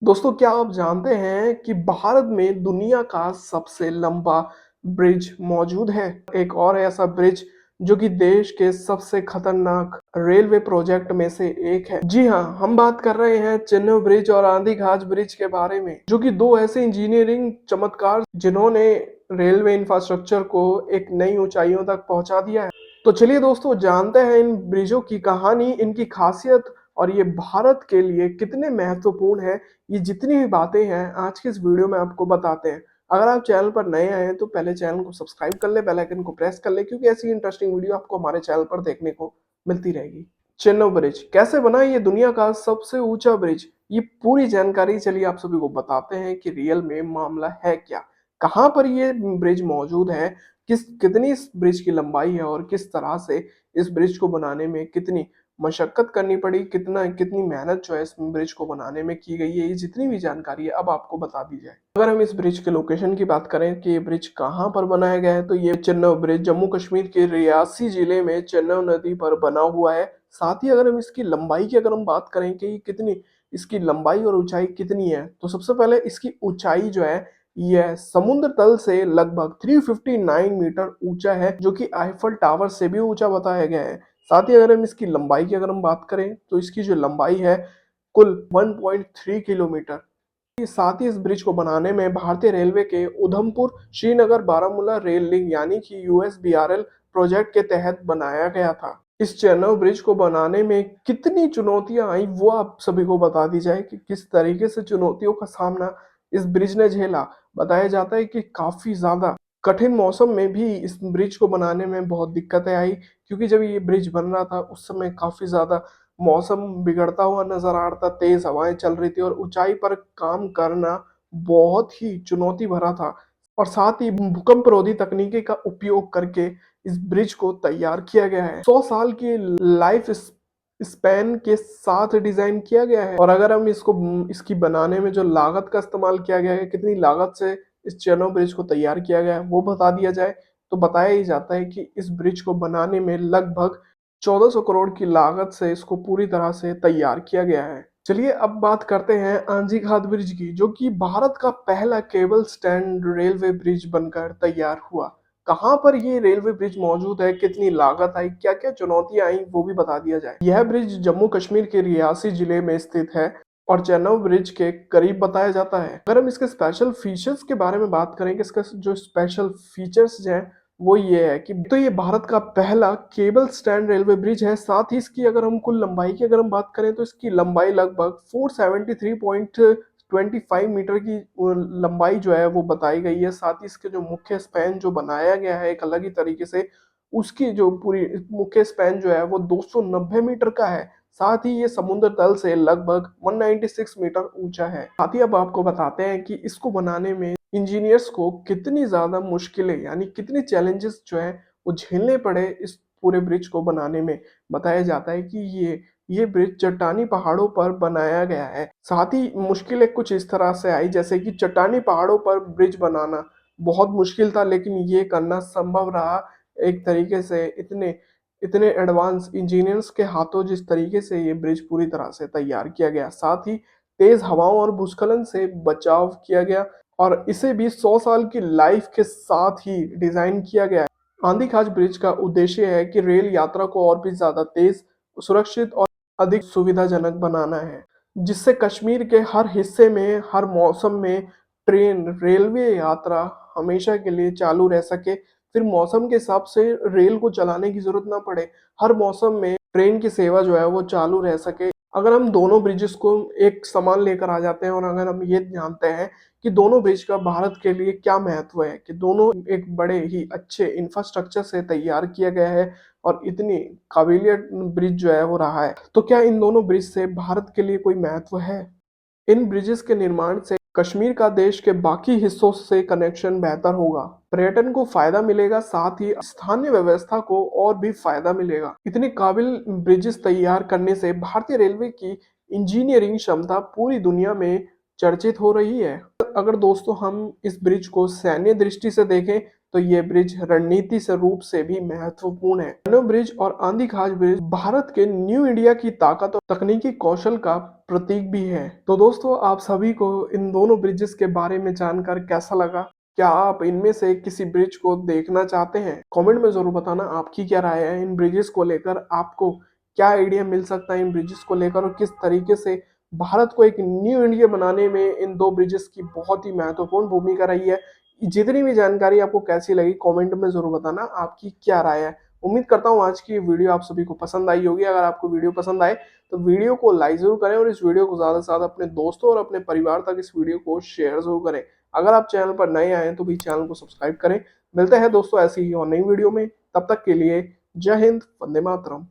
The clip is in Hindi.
दोस्तों, क्या आप जानते हैं कि भारत में दुनिया का सबसे लंबा ब्रिज मौजूद है? एक और है ऐसा ब्रिज जो कि देश के सबसे खतरनाक रेलवे प्रोजेक्ट में से एक है। जी हाँ, हम बात कर रहे हैं चेन्नई ब्रिज और आंधी घाट ब्रिज के बारे में, जो कि दो ऐसे इंजीनियरिंग चमत्कार जिन्होंने रेलवे इंफ्रास्ट्रक्चर को एक नई ऊंचाइयों तक पहुंचा दिया है। तो चलिए दोस्तों, जानते हैं इन ब्रिजों की कहानी, इनकी खासियत और ये भारत के लिए कितने महत्वपूर्ण है। ये जितनी भी बातें हैं आज की इस वीडियो में आपको बताते हैं। अगर आप चैनल पर नए आए हैं तो पहले चैनल को सब्सक्राइब कर ले, बेल आइकन को प्रेस कर ले, क्योंकि ऐसी इंटरेस्टिंग वीडियो आपको हमारे चैनल पर देखने को मिलती रहेगी। चेन्नई ब्रिज कैसे बना ये दुनिया का सबसे ऊंचा ब्रिज, ये पूरी जानकारी चलिए आप सभी को बताते हैं कि रियल में मामला है क्या, कहाँ पर ये ब्रिज मौजूद है, कितनी इस ब्रिज की लंबाई है और किस तरह से इस ब्रिज को बनाने में कितनी मशक्कत करनी पड़ी, कितनी मेहनत जो है इस ब्रिज को बनाने में की गई है। ये जितनी भी जानकारी है अब आपको बता दी जाए। अगर हम इस ब्रिज के लोकेशन की बात करें कि ये ब्रिज कहाँ पर बनाया गया है, तो ये चेन्नई ब्रिज जम्मू कश्मीर के रियासी जिले में चेन्नई नदी पर बना हुआ है। साथ ही अगर हम इसकी लंबाई की अगर हम बात करें कि कितनी इसकी लंबाई और ऊंचाई कितनी है, तो सबसे पहले इसकी ऊंचाई जो है यह समुद्र तल से लगभग 359 मीटर ऊंचा है, जो कि आईफल टावर से भी ऊंचा बताया गया है। साथ ही अगर हम इसकी लंबाई की अगर हम बात करें तो इसकी जो लंबाई है कुल 1.3 किलोमीटर। साथ ही इस ब्रिज को बनाने में भारतीय रेलवे के उधमपुर श्रीनगर बारामूला रेल लिंक यानी कि यूएसबीआरएल प्रोजेक्ट के तहत बनाया गया था। इस चेन्नई ब्रिज को बनाने में कितनी चुनौतियां आई वो आप सभी को बता दी जाए कि किस तरीके से चुनौतियों का सामना इस ब्रिज ने झेला। बताया जाता है कि काफी ज्यादा कठिन मौसम में भी इस ब्रिज को बनाने में बहुत दिक्कतें आई, क्योंकि जब ये ब्रिज बन रहा था उस समय काफी ज्यादा मौसम बिगड़ता हुआ नजर आ रहा था, तेज हवाएं चल रही थी और ऊंचाई पर काम करना बहुत ही चुनौती भरा था। और साथ ही भूकंप रोधी तकनीकी का उपयोग करके इस ब्रिज को तैयार किया गया है। 100 साल की लाइफ स्पैन के साथ डिजाइन किया गया है। और अगर हम इसकी बनाने में जो लागत का इस्तेमाल किया गया है, कितनी लागत से इस चेन्नई ब्रिज को तैयार किया गया है वो बता दिया जाए, तो बताया ही जाता है कि इस ब्रिज को बनाने में लगभग 1400 करोड़ की लागत से इसको पूरी तरह से तैयार किया गया है। चलिए अब बात करते हैं आंजी घाट ब्रिज की, जो कि भारत का पहला केबल स्टैंड रेलवे ब्रिज बनकर तैयार हुआ। कहाँ पर ये रेलवे ब्रिज मौजूद है, कितनी लागत आई, क्या क्या चुनौतियां आई वो भी बता दिया जाए। यह ब्रिज जम्मू कश्मीर के रियासी जिले में स्थित है और चेन्नई ब्रिज के करीब बताया जाता है। अगर हम इसके स्पेशल फीचर्स के बारे में बात करें कि इसका जो स्पेशल फीचर्स हैं वो ये है कि तो ये भारत का पहला केबल स्टैंड रेलवे ब्रिज है। साथ ही इसकी अगर हम कुल लंबाई की अगर हम बात करें तो इसकी लंबाई लगभग 473.25 मीटर की लंबाई जो है वो बताई गई है। साथ ही इसके जो मुख्य स्पैन जो बनाया गया है एक अलग ही तरीके से, उसकी जो पूरी मुख्य स्पैन जो है वो 290 मीटर का है। साथ ही ये समुद्र तल से लगभग 196 मीटर ऊंचा है। साथ ही अब आपको बताते हैं कि इसको बनाने में इंजीनियर्स को कितनी ज्यादा मुश्किलें यानी कितनी चैलेंजेस जो है वो झेलने पड़े इस पूरे ब्रिज को बनाने में। बताया जाता है कि ये ब्रिज चट्टानी पहाड़ों पर बनाया गया है। साथ ही मुश्किलें कुछ इस तरह से आई, जैसे कि चट्टानी पहाड़ों पर ब्रिज बनाना बहुत मुश्किल था, लेकिन ये करना संभव रहा एक तरीके से इतने इतने एडवांस इंजीनियर्स के हाथों, जिस तरीके से ये ब्रिज पूरी तरह से तैयार किया गया। साथ ही तेज हवाओं और भूस्खलन से बचाव किया गया और इसे भी 100 साल की लाइफ के साथ ही डिजाइन किया गया है। आंधी खाज ब्रिज का उद्देश्य है कि रेल यात्रा को और भी ज्यादा तेज, सुरक्षित और अधिक सुविधाजनक बनाना है, जिससे कश्मीर के हर हिस्से में हर मौसम में ट्रेन रेलवे यात्रा हमेशा के लिए चालू रह सके। फिर मौसम के हिसाब से रेल को चलाने की जरूरत ना पड़े, हर मौसम में ट्रेन की सेवा जो है वो चालू रह सके। अगर हम दोनों ब्रिजेस को एक समान लेकर आ जाते हैं और अगर हम ये जानते हैं कि दोनों ब्रिज का भारत के लिए क्या महत्व है, कि दोनों एक बड़े ही अच्छे इंफ्रास्ट्रक्चर से तैयार किया गया है और इतनी काबिलियत ब्रिज जो है वो रहा है, तो क्या इन दोनों ब्रिज से भारत के लिए कोई महत्व है? इन ब्रिजेस के निर्माण से कश्मीर का देश के बाकी हिस्सों से कनेक्शन बेहतर होगा, पर्यटन को फायदा मिलेगा, साथ ही स्थानीय व्यवस्था को और भी फायदा मिलेगा। इतने काबिल ब्रिजेस तैयार करने से भारतीय रेलवे की इंजीनियरिंग क्षमता पूरी दुनिया में चर्चित हो रही है। अगर दोस्तों हम इस ब्रिज को सैन्य दृष्टि से देखें तो ये ब्रिज रणनीति से रूप से भी महत्वपूर्ण है। लखनऊ ब्रिज और आंधी खास ब्रिज भारत के न्यू इंडिया की ताकत और तकनीकी कौशल का प्रतीक भी है। तो दोस्तों, आप सभी को इन दोनों ब्रिजेस के बारे में जानकर कैसा लगा? क्या आप इनमें से किसी ब्रिज को देखना चाहते हैं? कमेंट में ज़रूर बताना आपकी क्या राय है इन ब्रिजेस को लेकर। आपको क्या आइडिया मिल सकता है इन ब्रिजेस को लेकर और किस तरीके से भारत को एक न्यू इंडिया बनाने में इन 2 ब्रिजेस की बहुत ही महत्वपूर्ण भूमिका रही है। जितनी भी जानकारी आपको कैसी लगी कमेंट में ज़रूर बताना आपकी क्या राय है। उम्मीद करता हूँ आज की वीडियो आप सभी को पसंद आई होगी। अगर आपको वीडियो पसंद आए तो वीडियो को लाइक ज़रूर करें और इस वीडियो को ज़्यादा से ज़्यादा अपने दोस्तों और अपने परिवार तक इस वीडियो को शेयर ज़रूर करें। अगर आप चैनल पर नए आए हैं तो भी चैनल को सब्सक्राइब करें। मिलते हैं दोस्तों ऐसी ही और नई वीडियो में, तब तक के लिए जय हिंद, वंदे मातरम।